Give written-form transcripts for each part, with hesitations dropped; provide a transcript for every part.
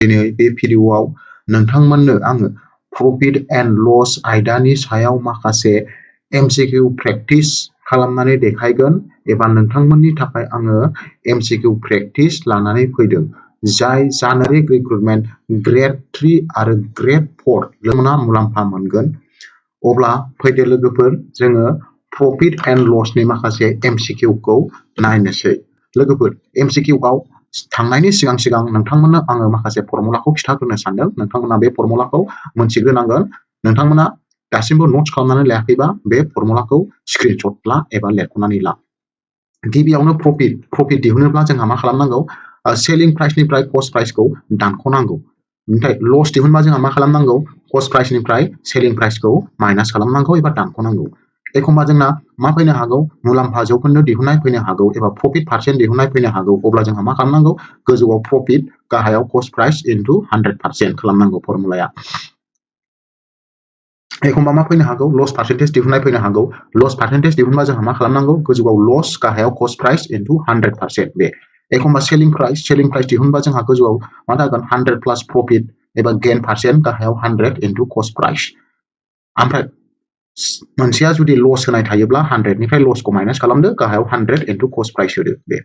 दिनै बे भिडिअआव नोंथांमोननो आङो प्रफिट एन्ड लस आयदानि सायाव माखासे एमसिकिउ प्रेक्टिस खालामनानै देखायगोन एबा नोंथांमोननि थाखाय आङो एमसिकिउ प्रेक्टिस लानानै फैदों जाय जेनेरिक रिक्रुटमेन्ट ग्रेड 3 आरो ग्रेड 4 लोगोना मुलाम्फा मोनगोन अब्ला फैदो लोगोफोर जोङो प्रफिट एन्ड लसनि माखासे एमसिकिउखौ नायनोसै लोगोफोर एमसिकिउआव थांनायनि सिगां नोंथांमोननो आङो माखासे फर्मुलाखौ खिथाग्रोनो सानदों नोंथांमोना बे फर्मुलाखौ मोनथिग्रोनांगोन नोंथांमोना दासिमबो नोट्स खालामनानै लायाखैबा बे फर्मुलाखौ स्क्रिनशट ला एबा लिरख'नानै ला गिबियावनो प्रफिट दिहुनोब्ला जोंहा मा खालामनांगौ सेलिं प्राइसनिफ्राय कस्ट प्राइसखौ दानख'नांगौ ओमफ्राय लस दिहुनबा जोंहा मा खालामनांगौ कस्ट प्राइसनिफ्राय सेलिं प्राइसखौ माइनास खालामनांगौ एबा दानख'नांगौ एखमबा जोंना मा फैनो हागौ मुलाम्फा जौखोन्दो दिहुननाय फैनो हागौ एबा प्रफिट % दिहुननाय फैनो हागौ अब्ला जोंहा मा खालामनांगौ गोजौआव प्रफिट गाहायाव कस्ट प्राइस इनटु 100% खालामनांगौ फर्मुलाया एखमबा मा फैनो हागौ लस % दिहुननाय फैनो हागौ लस % दिहुनबा जोंहा मा खालामनांगौ गोजौआव लस गाहायाव कस्ट प्राइस इनटु 100% बे एखमबा सेलिं प्राइस दिहुनबा जोंहा गोजौआव मा जागोन 100 प्लास प्रफिट एबा गेन % गाहायाव 100 इनटु कस्ट प्राइस ओमफ्राय मोनसेया जुदि लस होनाय थायोब्ला 100 निफ्राय लसखौ माइनास खालामदो गाहायाव 100 इनटु कस्ट प्राइस होदो बे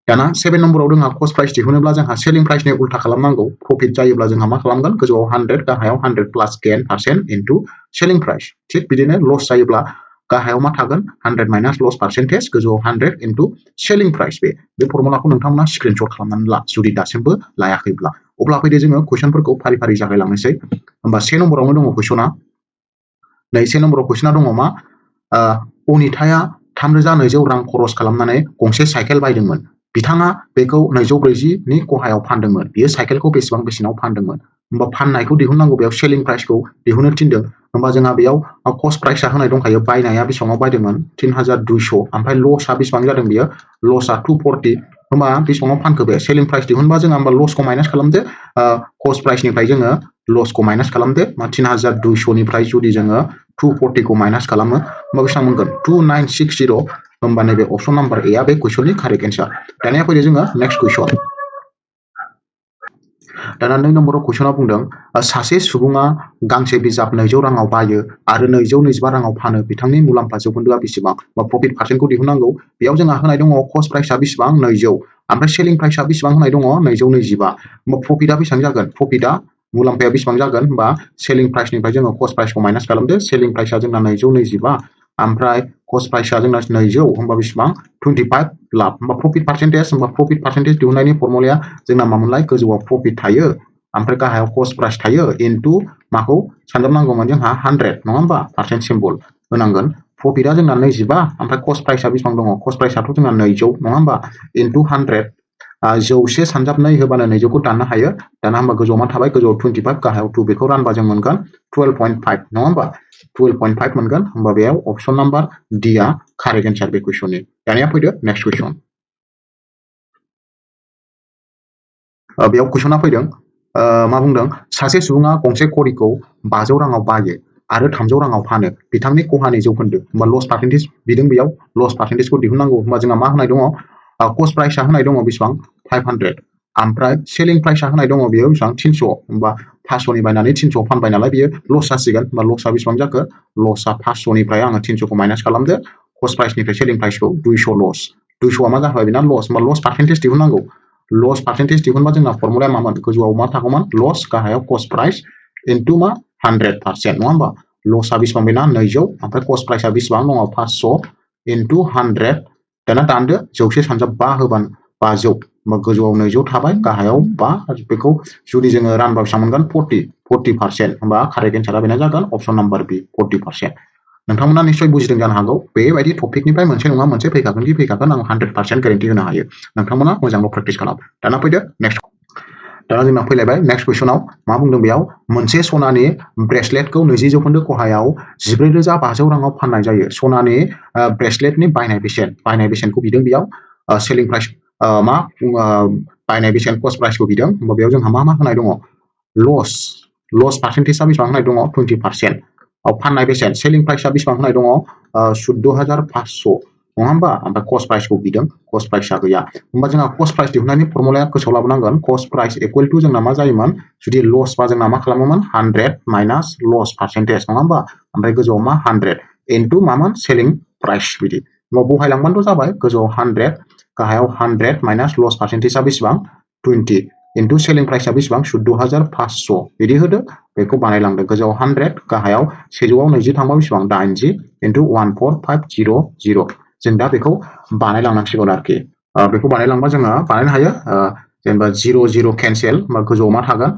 दाना 7 नम्बराव जोंहा कस्ट प्राइस दिहुनोब्ला जोंहा सेलिं प्राइसनि उल्टा खालामनांगौ प्रफिट जायोब्ला जोंहा मा खालामगोन गोजौआव 100 गाहायाव 100 प्लास गेन % इनटु सेलिं प्राइस थिग बिदिनो लस जायोब्ला गाहायाव मा थागोन 100 माइनास लस % गोजौआव 100 इनटु सेलिं प्राइस बे फर्मुलाखौ नोंथांमोना स्क्रिनशट खालामनानै ला जुदि दासिमबो लायाखैब्ला अब्ला फैदो जोङो कुइसनफोरखौ फारि फारि जागायलांनोसै होमबा 1 नम्बरावनो दङ कुइसना नै 1 नम्बराव कुइसना दङ मा अनिताया 3200 रां खरस खालामनानै गंसे साइकेल बायदोंमोन बिथाङा बेखौ 240 नि खहायाव फानदोंमोन बियो साइकेलखौ बेसेबां बेसेनाव फानदोंमोन होमबा फाननायखौ दिहुननांगौ बेयाव सेलिं प्राइसखौ दिहुननो थिनदों होमबा जोंहा बेयाव कस्ट प्राइसआ होनाय दंखायो बायनाया बेसेबाङाव बायदोंमोन 3200 ओमफ्राय लसआ बेसेबां जादों बियो लसआ 240 होमबा बेसेबाङाव फानखो बे सेलिं प्राइस दिहुनबा जोंहा होमबा लसखौ माइनास खालामदो कस्ट प्राइसनिफ्राय जोङो लसखौ माइनास खालामदो 3200 निफ्राय जुदि जोङो 240 को माइनास खालामो होमबा बेसेबां मोनगोन 2960 होमबा नैबे अपशन नाम्बार ए आ बे कुइसननि कारेक्ट एन्सार दानिया फैदो जोङो नेक्स्ट कुइसन दाना 2 नम्बराव कुइसना बुंदों सासे सुबुङा गांसे बिजाब 200 राङाव बायो आरो 225 राङाव फानो बिथांनि मुलाम्फा जौखोन्दोआ बेसेबां बा प्रफिट % खौ दिहुननांगौ बेयाव जोंहा होनाय दङ कस्ट प्राइसआ बेसेबां 200 ओमफ्राय सेलिं प्राइसआ बेसेबां होनाय दङ 225 होमबा प्रफिटआ बेसेबां जागोन प्रफिटआ मुलाम्फाया बेसेबां जागोन होमबा सेलिं प्राइसनिफ्राय जोङो कस्ट प्राइसखौ माइनास खालामदो सेलिं प्राइसआ जोंना 225 ओमफ्राय कस्ट प्राइसआ जोंना 200 होमबा बेसेबां 25 लाब होमबा प्रफिट % होमबा प्रफिट % दिहुननायनि फर्मुलाया जोंना मामोनलाय गोजौआव प्रफिट थायो ओमफ्राय गाहायाव कस्ट प्राइस थायो इनटु माखौ सानजाबनांगौमोन जोंहा 100 नङा होमबा % सिम्बल होनांगोन प्रफिटआ जोंना 25 ओमफ्राय कस्ट प्राइसआ बेसेबां दङ कस्ट प्राइसआथ' जोंना 200 नङा होमबा इनटु 100 100 सानजाबनै होबानो 200 खौ दाननो हायो दाना होमबा गोजौआव मा थाबाय गोजौआव 25 गाहायाव 2 बेखौ रानबा जों मोनगोन 12.5 नङा होमबा 12.5 मोनगोन होमबा बेयाव अपशन नाम्बार डी आ कारेक्ट एन्सार बे कुइसननि दानिया फैदो नेक्स्ट कुइसन बेयाव कुइसना फैदों मा बुंदों सासे सुबुङा गंसे घड़ीखौ 500 राङाव बायो आरो 300 राङाव फानो बिथांनि खहानि जौखोन्दो होमबा लस % बिदों बेयाव लस % खौ दिहुननांगौ होमबा जोंहा मा होनाय दङ कस्ट प्राइसआ होनाय दङ बेसेबां 500 ओमफ्राय सेलिं प्राइसआ होनाय दङ बेयो बेसेबां 300 होमबा 500 नि बायनानै 300 फानबाय नालाय बियो लस जासिगोन होमबा लसआ बेसेबां जाखो लसआ 500 निफ्राय आङो 300 खौ माइनास खालामदो कस्ट प्राइसनिफ्राय सेलिं प्राइसखौ 200 लस 200 मा जाबाय बेना लस होमबा लस % दिहुननांगौ लस % दिहुनबा जोंना फर्मुलाया मामोन गोजौआव मा थागौमोन लस गाहायाव कस्ट प्राइस इनटु मा 100% नङा होमबा लसआ बेसेबां बेना 200 ओमफ्राय कस्ट प्राइसआ बेसेबां दङ 500 इनटु 100 दाना दानदो 100 सानजाब 5 होबानो 500 होमबा गोजौआव 200 थाबाय गाहायाव 5 बेखौ जुदि जोङो रानबा बेसेबां मोनगोन 40% होमबा कारेक्ट एन्सारा बेना जागोन अपशन नाम्बार बी 40% नोंथांमोना निश्चय बुजिदों जानो हागौ बेबायदि टपिकनिफ्राय मोनसे नङा मोनसे फैखागोन आं 100% गेरेन्टि होनो हायो नोंथांमोना मोजांल' प्रेक्टिस खालाम दाना फैदो नेक्स्ट दाना जोंना फैलायबाय नेक्स्ट कुइसनाव मा बुंदों बेयाव मोनसे सनानि ब्रेसलेटखौ 20% खहायाव 14500 राङाव फाननाय जायो सनानि ब्रेसलेटनि बायनाय बेसेनखौ बिदों बेयाव सेलिं प्राइस मा बायनाय बेसेन कस्ट प्राइसखौ बिदों होमबा बेयाव जोंहा मा होनाय दङ लस % बेसेबां होनाय दङ 20% फाननाय बेसेन सेलिं प्राइसआ बेसेबां होनाय दङ 14500 नङा होमबा ओमफ्राय कस्ट प्राइसखौ बिदों कस्ट प्राइसआ गैया होमबा जोंहा कस्ट प्राइस दिहुननायनि फर्मुलाया गोसोआव लाबोनांगोन कस्ट प्राइस इक्वल टु जोंना मा जायोमोन जुदि लस बा जोंना मा खालामोमोन 100 माइनास लस पार्सेन्टेज नङा होमबा ओमफ्राय गोजौआव मा 100 इनटु मामोन सेलिं प्राइस बिदि होमबा बहायलांबानोथ' जाबाय गोजौआव 100 गाहायाव 100 माइनास लस पार्सेन्टेजआ बेसेबां 20 इनटु सेलिं प्राइसआ बेसेबां 14500 बिदि होदो बेखौ बानायलांदो गोजौआव 100 गाहायाव 120 थांबा बेसेबां 80 इनटु 14500 जों दा बेखौ बानायलांनांसिगोन आरोखि बेखौ बानायलांबा जोङो बानायनो हायो जेनेबा 00 केन्सेल होमबा गोजौआव मा थागोन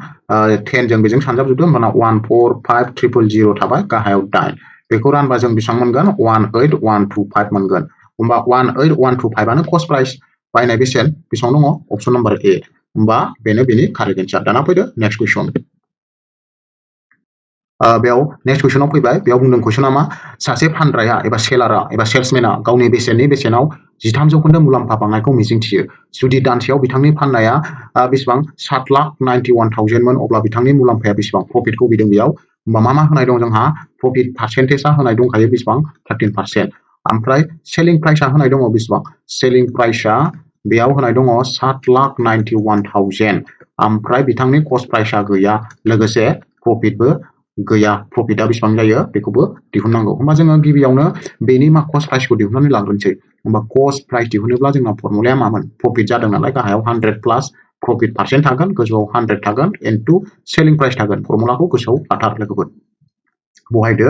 10 जों बेजों सानजाबजोबदो होमबाना 145000 थाबाय गाहायाव 8 बेखौ रानबा जों बेसेबां मोनगोन 18125 मोनगोन होमबा 18125 आनो कस्ट प्राइस बायनाय बेसेन बेसेबां दङ अपसन नम्बर ए होमबा बेनो बेनि कारेक्ट एन्सार दाना फैदो नेक्स्ट कुइसन बेयाव नेक्स्ट कुइसनाव फैबाय बेयाव बुंदों कुइसना मा सासे फानग्राया एबा सेलारा एबा सेल्समेना गावनि बेसेनाव 13% मुलाम्फा बांनायखौ मिजिंथियो जुदि दानसेयाव बिथांनि फाननाया बेसेबां 7,91,000 मोन अब्ला बिथांनि मुलाम्फाया बेसेबां प्रफिटखौ बिदों बेयाव होमबा मा होनाय दं जोंहा प्रफिट पार्सेन्टेजआ होनाय दंखायो बेसेबां 13% ओमफ्राय सेलिं प्राइसआ होनाय दङ बेसेबां सेलिं प्राइसआ बेयाव होनाय दङ 7,91,000 ओमफ्राय बिथांनि कस्ट प्राइसआ गैया लोगोसे प्रफिटबो गैया प्रफिटआ बेसेबां जायो बेखौबो दिहुननांगौ होमबा जोङो गिबियावनो बेनि मा कस्ट प्राइसखौ दिहुननानै लाग्रोनोसै होमबा कस्ट प्राइस दिहुनोब्ला जोंना फर्मुलाया मामोन प्रफिट जादों नालाय गाहायाव 100 प्लास प्रफिट पार्सेन्ट थागोन गोजौआव 100 थागोन इनटु सेलिं प्राइस थागोन फर्मुलाखौ गोसोआव लाथार लोगोफोर बहायदो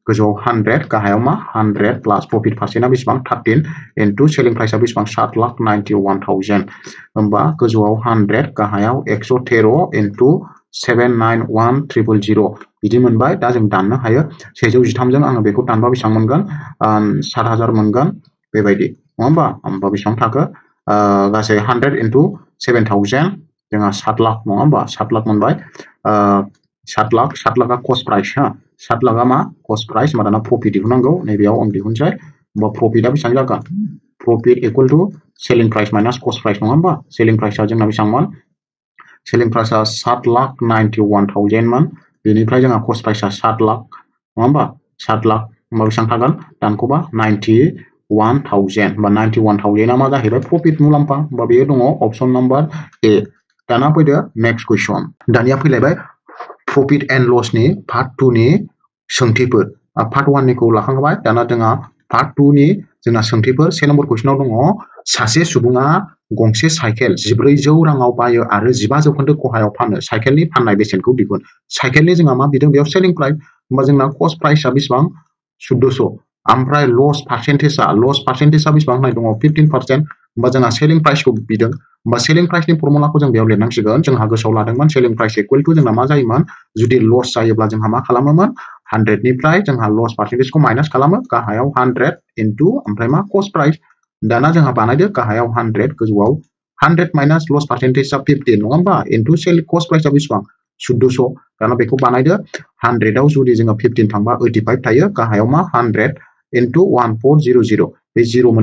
गोजौआव 100 गाहायाव मा 100 प्लास प्रफिट पार्सेन्टआ बेसेबां 13 इनटु सेलिं प्राइसआ बेसेबां 7,91,000 होमबा गोजौआव 100 गाहायाव 113 इनटु 791,000 बिदि मोनबाय दा जों दाननो हायो 113 जों आङो बेखौ दानबा बेसेबां मोनगोन 7000 मोनगोन बेबायदि नङा होमबा बेसेबां थाखो गासै 100 इनटु 7000 जोंहा 7 लाख नङा होमबा 7 लाख मोनबाय 7 लाखआ कस्ट प्राइस 7 लाखआ मा कस्ट प्राइस होमबा दाना प्रफिट दिहुननांगौ नैबेयाव आं दिहुनसै होमबा प्रफिटआ बेसेबां जागोन profit equal to selling price minus cost price नङा होमबा सेलिं प्राइसआ जोंना बेसेबांमोन सेलिं प्राइसआ 7,91,000 मोन बेनिफ्राय जोंहा कस्ट प्राइसआ 7 लाख नङा होमबा 7 लाख होमबा बेसेबां थागोन दानखौबा 91,000 होमबा 91,000 मा जाहैबाय प्रफिट मुलाम्फा होमबा बेयो दङ अपसन नम्बर ए दाना फैदो नेक्स्ट कुइसन दानिया फैलायबाय प्रफिट एन्ड लसनि पार्ट 2 नि सोंथिफोर पार्ट 1 निखौ लाखांबाय दाना जोंहा पार्ट 2 नि जोंना सोंथिफोर 1 नम्बर कुइसनाव दङ सासे सुबुङा गंसे साइकेल 1400 राङाव बायो आरो 15% खहायाव फानो साइकेलनि फाननाय बेसेनखौ दिहुन साइकेलनि जोंहा मा बिदों बेयाव सेलिं प्राइस होमबा जोंना कस्ट प्राइसआ बेसेबां 1400 ओमफ्राय लस पार्सेन्टेजआ बेसेबां होनाय दङ 15% होमबा जोंहा सेलिं प्राइसखौ बिदों होमबा सेलिं प्राइसनि फर्मुलाखौ जों बेयाव लिरनांसिगोन जोंहा गोसोआव लादोंमोन सेलिं प्राइस इक्वल टु जोंना मा जायोमोन जुदि लस जायोब्ला जोंहा मा खालामोमोन 100 निफ्राय जोंहा लस पार्सेन्टेजखौ माइनास खालामो गाहायाव 100 इनटु ओमफ्राय मा कस्ट प्राइस दाना जोंहा बानायदो गाहायाव 100 गोजौआव 100 माइनास लस पार्सेन्टेजआ 15 नङा होमबा इनटु सेल कस्ट प्राइसआ बेसेबां 1400 दाना बेखौ बानायदो 100 आव जुदि जोङो 15 थांबा 85 थायो गाहायाव मा 100 इनटु 1400 बे 0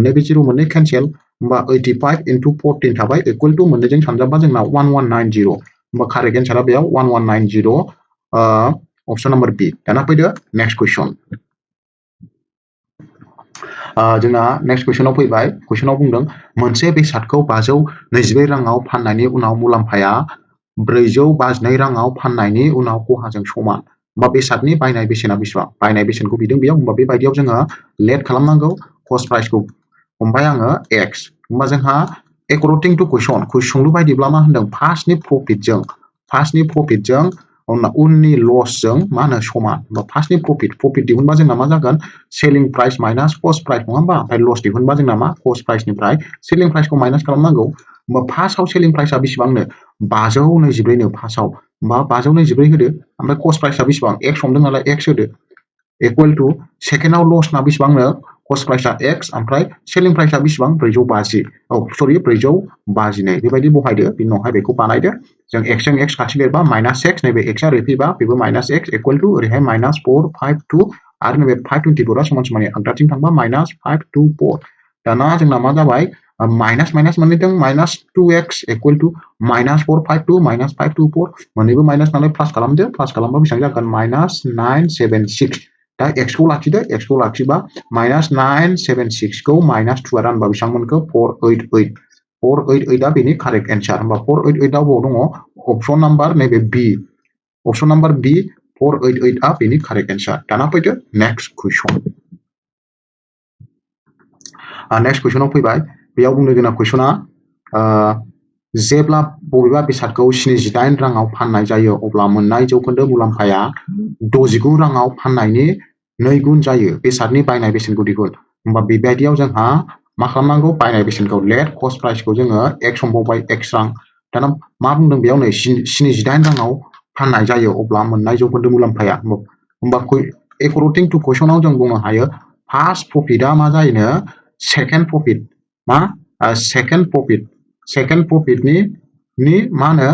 मोननै केन्सेल होमबा 85 इनटु 14 थाबाय इक्वल टु मोननैजों सानजाबा जोंना 1190 होमबा कारेक्ट एन्सारा बेयाव 1190 अपसन नम्बर बी दाना फैदो नेक्स्ट कुइसन जोंना नेक्स्ट कुइसनाव फैबाय कुइसनाव बुंदों मोनसे बेसादखौ 522 राङाव फाननायनि उनाव मुलाम्फाया 452 राङाव फाननायनि उनाव खहाजों समान होमबा बेसादनि बायनाय बेसेना बेसेबां बायनाय बेसेनखौ बिदों बेयाव होमबा बेबायदियाव जोङो लेट खालामनांगौ कस्ट प्राइसखौ हमबाय आङो एक्स होमबा जोंहा एकर्डिं टु कुइसन सोंलु बायदिब्ला मा होनदों फार्स्टनि प्रफिटजों उननि लसजों मा होनो समान होमबा फार्स्टनि प्रफिट दिहुनबा जोंना मा जागोन selling price minus cost price नङा होमबा ओमफ्राय लस दिहुनबा जोंना मा कस्ट प्राइसनिफ्राय सेलिं प्राइसखौ माइनास खालामनांगौ होमबा फार्स्टआव सेलिं प्राइसआ बेसेबांनो 524 नो फार्स्टआव होमबा 524 होदो ओमफ्राय कस्ट प्राइसआ बेसेबां एक्स हमदों नालाय एक्स होदो इक्वल टु सेकेन्डआव लसना बेसेबांनो कस्ट प्राइसआ एक्स ओमफ्राय सेलिं प्राइसआ बेसेबां 452 बेबायदि बहायदो बिनि उनावहाय बेखौ बानायदो जों एक्स जों एक्स खाथि लिरबा माइनास एक्स नैबे एक्सआ ओरै फैबा बेबो माइनास एक्स इक्वल टु ओरैहाय माइनास 452 आरो नैबे 524 समान समानै आगदाथिं थांबा माइनास 524 दाना जोंना मा जाबाय माइनास मोननैदों minus 2x equal to minus 452 minus 524 मोननैबो माइनास नालाय प्लास खालामदो प्लास खालामबा बेसेबां जागोन माइनास 976 दा x खौ लाखिदो x खौ लाखिबा -976 खौ -2 आ रानबा बेसेबां मोनखो 488 488 आ बेनि कारेक्ट एन्सार होमबा 488 आव दङ अपसन नाम्बार नैबे B option number B 488 आ बेनि करेक्ट एन्सार दाना फैदो नेक्स्ट कुइसन नेक्स्ट कुइसनाव फैबाय बेयाव बुंनो गोनां कुइसना जेब्ला बबेबा बेसादखौ 78 राङाव फाननाय जायो अब्ला मोननाय जौखोन्दो मुलाम्फाया 69 राङाव फाननायनि 2 गुन जायो बेसादनि बायनाय बेसेनखौ दिहुन होमबा बेबायदियाव जोंहा मा खालामनांगौ बायनाय बेसेनखौ लेट कस्ट प्राइसखौ जोङो x हमबावबाय x रां दाना मा बुंदों बेयाव नै 78 राङाव फाननाय जायो अब्ला मोननाय जौखोन्दो मुलाम्फाया होमबा एकर्डिं टु कुइसनाव जों बुंनो हायो फार्स्ट प्रफिटआ मा जायोनो सेकेन्ड प्रफिट मा सेकेन्ड प्रफिटनि मा होनो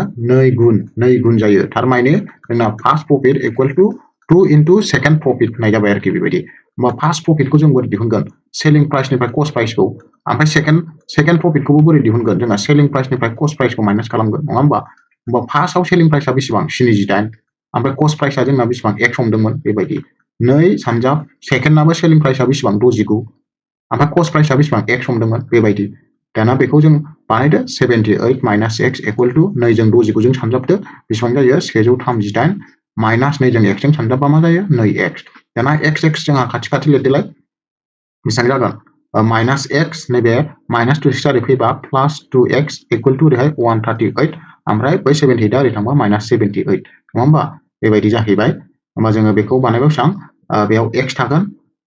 2 गुन जायो थारमाने जोंना first profit equal to 2 into second profit होननाय जाबाय आरोखि बेबायदि होमबा फार्स्ट प्रफिटखौ जों बोरै दिहुनगोन सेलिं प्राइसनिफ्राय कस्ट प्राइसखौ ओमफ्राय सेकेन्ड प्रफिटखौबो बोरै दिहुनगोन जोंना सेलिं प्राइसनिफ्राय कस्ट प्राइसखौ माइनास खालामगोन नङा होमबा फार्स्टआव सेलिं प्राइसआ बेसेबां 78 ओमफ्राय कस्ट प्राइसआ जोंना बेसेबां x हमदोंमोन बेबायदि 2 सानजाब सेकेन्डआबो सेलिं प्राइसआ बेसेबां 69 ओमफ्राय कस्ट प्राइसआ बेसेबां x हमदोंमोन बेबायदि दाना बेखौ जों बानायदो 78 माइनास x इक्वल टु 2 जों 69 जों सानजाबदो बेसेबां जायो 138 माइनास 2 जों x जों सानजाबबा मा जायो 2x दाना x जोंहा खाथि खाथि लिरदोलाय बेसेबां जागोन माइनास x नैबे माइनास 2 ओरै फैबा प्लास 2x इक्वल टु ओरैहाय 138 ओमफ्राय बै 78 आ ओरै थांबा माइनास 78 नङा होमबा बेबायदि जाहैबाय होमबा जोङो बेखौ बानायबा बेसेबां बेयाव x थागोन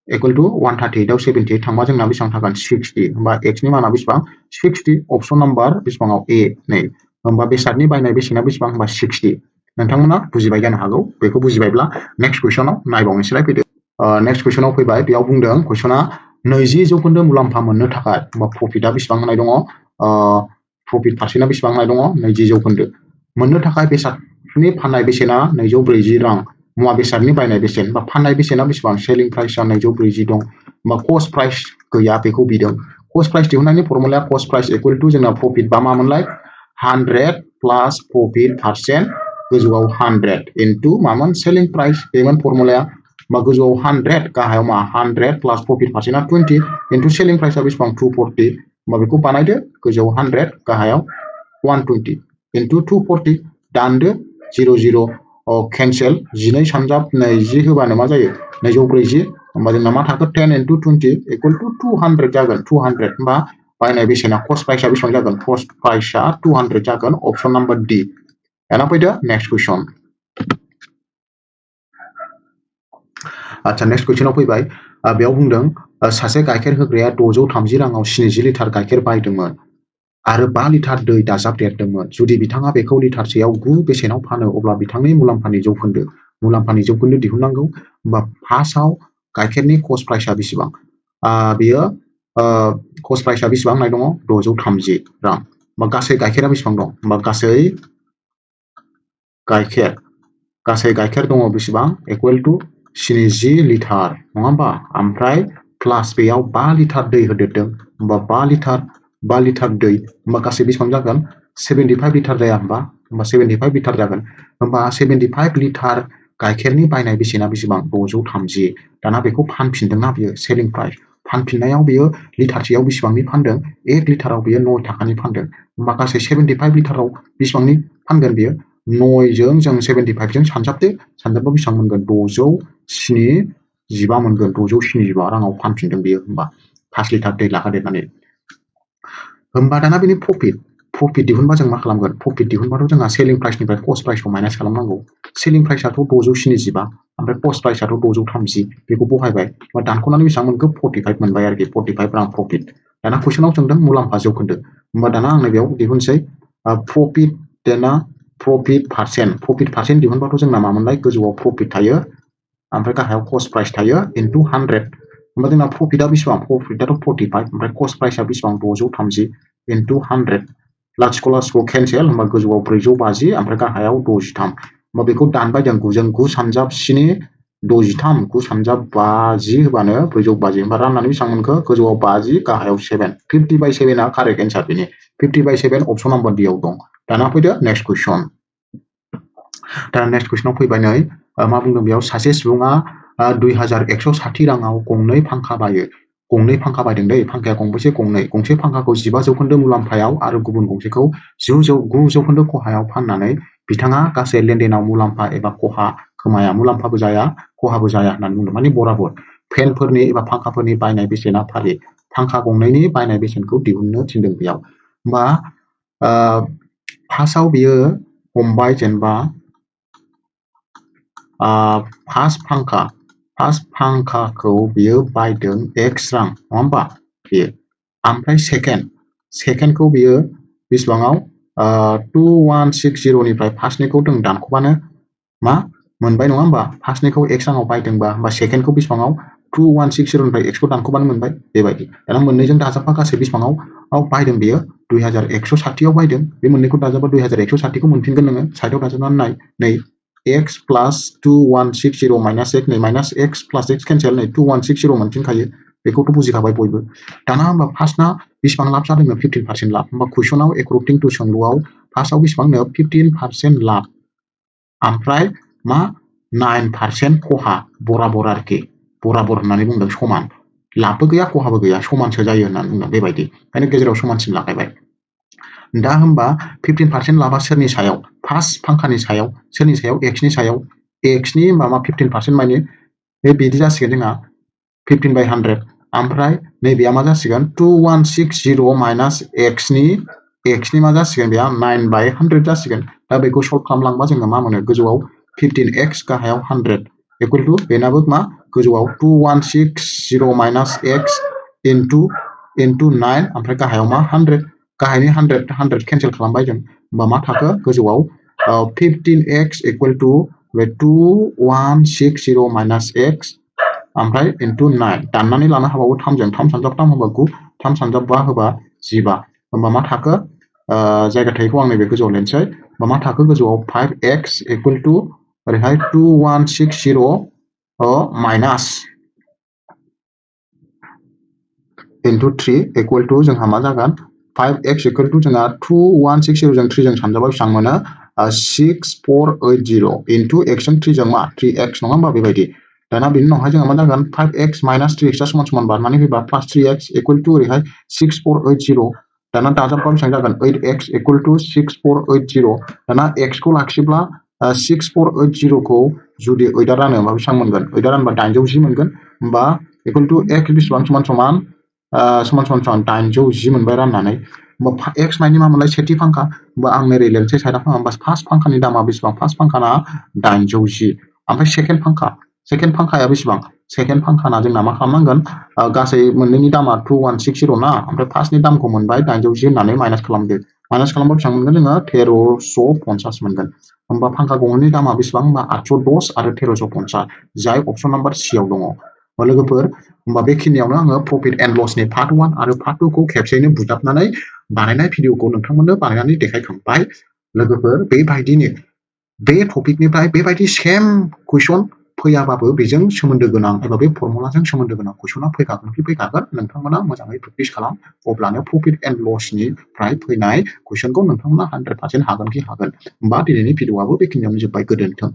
इक्वल टु 138 आव 78 थांबा जोंना बेसेबां थागोन 60 होमबा x नि माना बेसेबां 60 अपसन नाम्बार बेसेबाङाव A नै होमबा बेसादनि बायनाय बेसेना बेसेबां होमबा 60 नोंथांमोना बुजिबाय जानो हागौ बेखौ बुजिबायब्ला नेक्स्ट कुइसनाव नायबावनोसैलाय फैदो नेक्स्ट कुइसनाव फैबाय बेयाव बुंदों कुइसना 20% मुलाम्फा मोननो थाखाय होमबा प्रफिटआ बेसेबां होनाय दङ प्रफिट पारसेन्टआ बेसेबां होनाय दङ 20% मोननो थाखाय बेसादनि फाननाय बेसेना 240 रां मुवा बेसादनि बायनाय बेसेन बा फाननाय बेसेना बेसेबां सेलिं प्राइसआ 240 दं होमबा कस्ट प्राइस गैया बेखौ बिदों कस्ट प्राइस दिहुननायनि फर्मुलाया कस्ट प्राइस इक्वल टु जोंना प्रफिट बा मामोनलाय 100 प्लास प्रफिट पारसेन्ट गोजौआव 100 इनटु मामोन सेलिं प्राइस बेमोन फर्मुलाया होमबा गोजौआव 100 गाहायाव मा 100 प्लास प्रफिट पारसेन्टआ 20 इनटु सेलिं प्राइसआ बेसेबां 240 होमबा बेखौ बानायदो गोजौआव 100 गाहायाव 120 इनटु 240 दानदो 00 केन्सेल 12 सानजाब 20 होबानो मा जायो 240 होमबा जोंना मा थाखो 10 इनटु 20 इक्वल टु 200 जागोन 200 होमबा बायनाय बेसेना कस्ट प्राइसआ बेसेबां जागोन कस्ट प्राइसआ 200 जागोन अपसन नाम्बार D दाना फैदो नेक्स्ट कुइसन अच्छा नेक्स्ट कुइसनाव फैबाय बेयाव बुंदों सासे गाइखेर होग्राया 630 राङाव 70 लिटार गाइखेर बायदोंमोन आरो 5 लिटार दै दाजाबदेरदोंमोन जुदि बिथाङा बेखौ लिटारसेयाव 9 बेसेनाव फानो अब्ला बिथांनि मुलाम्फानि जौखोन्दो दिहुननांगौ होमबा फार्स्टआव गाइखेरनि कस्ट प्राइसआ बेसेबां बेयो कस्ट प्राइसआ बेसेबां होननाय दङ 630 रां होमबा गासै गाइखेरा बेसेबां दं होमबा गासै गाइखेर दङ बेसेबां इक्वल टु 70 लिटार नङा होमबा ओमफ्राय प्लास बेयाव 5 लिटार दै होदेरदों होमबा 5 लिटार दै होमबा गासै बेसेबां जागोन 75 लिटार जाया होमबा 75 लिटार जागोन होमबा 75 लिटार गाइखेरनि बायनाय बेसेना बेसेबां 630 दाना बेखौ फानफिनदोंना बियो सेलिं प्राइस फानफिननायाव बियो लिटारसेयाव बेसेबांनि फानदों 1 लिटाराव बियो 9 थाखानि फानदों होमबा गासै 75 लिटाराव बेसेबांनि फानगोन बियो 9 जों 75 जों सानजाबबा बेसेबां मोनगोन 675 मोनगोन 675 राङाव फानफिनदों बियो होमबा 5 लिटार दै लागादेरनानै होमबा दाना बेनि प्रफिट दिहुनबा जों मा खालामगोन प्रफिट दिहुनबाथ' जोंहा सेलिं प्राइसनिफ्राय कस्ट प्राइसखौ माइनास खालामनांगौ सेलिं प्राइसआथ' 675 ओमफ्राय कस्ट प्राइसआथ' 630 बेखौ बहायबाय होमबा दानख'नानै बेसेबां मोनखो 45 मोनबाय आरोखि 45 रां प्रफिट दाना कुइसनाव सोंदों मुलाम्फा जौखोन्दो होमबा दाना आं नैबेयाव दिहुनसै प्रफिट दाना प्रफिट पारसेन्ट दिहुनबाथ' जोंना मामोनलाय गोजौआव प्रफिट थायो ओमफ्राय गाहायाव कस्ट प्राइस थायो इनटु 100 होमबा जोंना प्रफिटआ बेसेबां प्रफिटआथ' 45 ओमफ्राय कस्ट प्राइसआ बेसेबां 630 इनटु 100 लाथिख' केन्सेल होमबा गोजौआव 450 ओमफ्राय गाहायाव 63 होमबा बेखौ दानबाय जों 9 जों 9 सानजाब 7 63 9 सानजाब 50 होबानो 450 होमबा राननानै बेसेबां मोनखो गोजौआव 50 गाहायाव 7 50/7 आ कारेक्ट एन्सार बेनि 50/7 अपसन नाम्बार D आव दं दाना फैदो नेक्स्ट कुइसन दा नेक्स्ट कुइसनाव फैबाय नै मा बुंदों बेयाव सासे सुबुङा 2160 राङाव गंनै फांखा बायो गंनै फांखा बायदों दै फांखाया गंबेसे गंसे फांखाखौ 15% मुलाम्फायाव आरो गुबुन गंसेखौ 9% खहायाव फाननानै बिथाङा गासै लेनदेनाव मुलाम्फा एबा खहा खोमाया मुलाम्फाबो जाया खहाबो जाया होननानै बुंदों माने बराबर फेनफोरनि एबा फांखाफोरनि बायनाय बेसेना फारि फांखा गंनैनि बायनाय बेसेनखौ दिहुननो थिनदों बेयाव होमबा फार्स्टआव बियो हमबाय जेनेबा फार्स्ट फांखाखौ बियो बायदों x रां नङा होमबा बियो ओमफ्राय सेकेन्डखौ बियो बेसेबाङाव 2160 निफ्राय फार्स्टनिखौ जों दानख'बानो मा मोनबाय नङा होमबा फार्स्टनिखौ x राङाव बायदोंबा होमबा सेकेन्डखौ बेसेबाङाव 2160 निफ्राय x खौ दानख'बानो मोनबाय बेबायदि दाना मोननैजों दाजाबफा गासै बेसेबाङाव बायदों बियो 2160 आव बायदों बे मोननैखौ दाजाबा 2160 खौ मोनफिनगोन नोङो साइडआव दाजाबनानै नाय x plus 2160 minus x नै minus x plus x cancel नै 2160 मोनफिनखायो बेखौथ' बुजिखाबाय बयबो दाना होमबा फार्स्टना बेसेबां लाब जादोंनो 15% लाब होमबा कुइसनाव एकर्डिं टु सोंलुआव फार्स्टआव बेसेबांनो 15% लाब ओमफ्राय मा 9% खहा बराबर आरोखि बराबर होननानै बुंदों समान लाबबो गैया खहाबो गैया समानसो जायो होननानै बुंदों बेबायदि ओंखायनो गेजेराव समानसिन लागायबाय दा होमबा 15% लाबा सोरनि सायाव फार्स्ट फांखानि सायाव सोरनि सायाव x नि सायाव x नि होमबा 15% माने बे बिदि जासिगोन जोंना 15/100 ओमफ्राय नैबेया मा जासिगोन 2160 माइनास x नि मा जासिगोन बेया 9/100 जासिगोन दा बेखौ सल्भ खालामलांबा जोङो मा मोनो गोजौआव 15x गाहायाव 100 इक्वल टु बेनाबो मा गोजौआव 2160 माइनास x इनटु 9 ओमफ्राय गाहायाव मा 100 गाहायनि 100 केन्सेल खालामबाय जों होमबा मा थाखो गोजौआव 15x equal to 2160 minus x ओमफ्राय इनटु 9 दाननानै लानो हाबावो 3 जों 3 सानजाब 3 होबा 9 3 सानजाब 5 होबा 15 होमबा मा थाखो जायगा थायोखौ आं नैबे गोजौआव लिरनोसै होमबा मा थाखो गोजौआव 5x इक्वल टु ओरैहाय 2160 माइनास इनटु 3 इक्वल टु जोंहा मा जागोन 5x इक्वल टु जोंहा 2160 जों 3 जों सानजाबा बेसेबां मोनो 6480 इनटु x जों 3 जों मा 3x नङा होमबा बेबायदि दाना बेनि उनावहाय जोंहा मा जागोन 5x माइनास 3x समान बारनानै फैबा प्लास 3x इक्वल टु ओरैहाय 6480 दाना दाजाबबा बेसेबां जागोन 8x इक्वल टु 6480 दाना x खौ लाखियोब्ला 6480 खौ जुदि 8 आ रानो होमबा बेसेबां मोनगोन 8 आ रानबा 810 मोनगोन होमबा इक्वल टु x बेसेबां समान 810 मोनबाय राननानै होमबा x मानि मा मोनलाय सेथि फांखा होमबा आं ओरै लिरनोसै साइडआव होमबा फार्स्ट फांखानि दामा बेसेबां फार्स्ट फांखाना 810 ओमफ्राय सेकेन्ड फांखाया बेसेबां सेकेन्ड फांखाना जोंना मा खालामनांगोन गासै मोननैनि दामा 2160 ना ओमफ्राय फार्स्टनि दामखौ मोनबाय 810 होननानै माइनास खालामदो माइनास खालामबा बेसेबां मोनगोन जोङो 1350 मोनगोन होमबा फांखा गंनैनि दामा बेसेबां होमबा 810 आरो 1350 जाय अपसन नाम्बार C आव दङ लोगोफोर होमबा बेखिनियावनो आङो प्रफिट एन्ड लसनि पार्ट 1 आरो पार्ट 2 खौ खेबसेयैनो बुजाबनानै बानायनाय भिडिअखौ नोंथांमोननो बानायनानै देखायखांबाय लोगोफोर बेबायदिनो बे टपिकनिफ्राय बेबायदि सेम कुइसन फैयाबाबो बेजों सोमोन्दो गोनां एबा बे फर्मुलाजों सोमोन्दो गोनां कुइसना फैखागोन नोंथांमोना मोजाङै प्रेक्टिस खालाम अब्लानो प्रफिट एन्ड लसनिफ्राय फैनाय कुइसनखौ नोंथांमोना 100% हागोन होमबा दिनैनि भिडिअआबो बेखिनियावनो जोब्बाय गोजोन्थों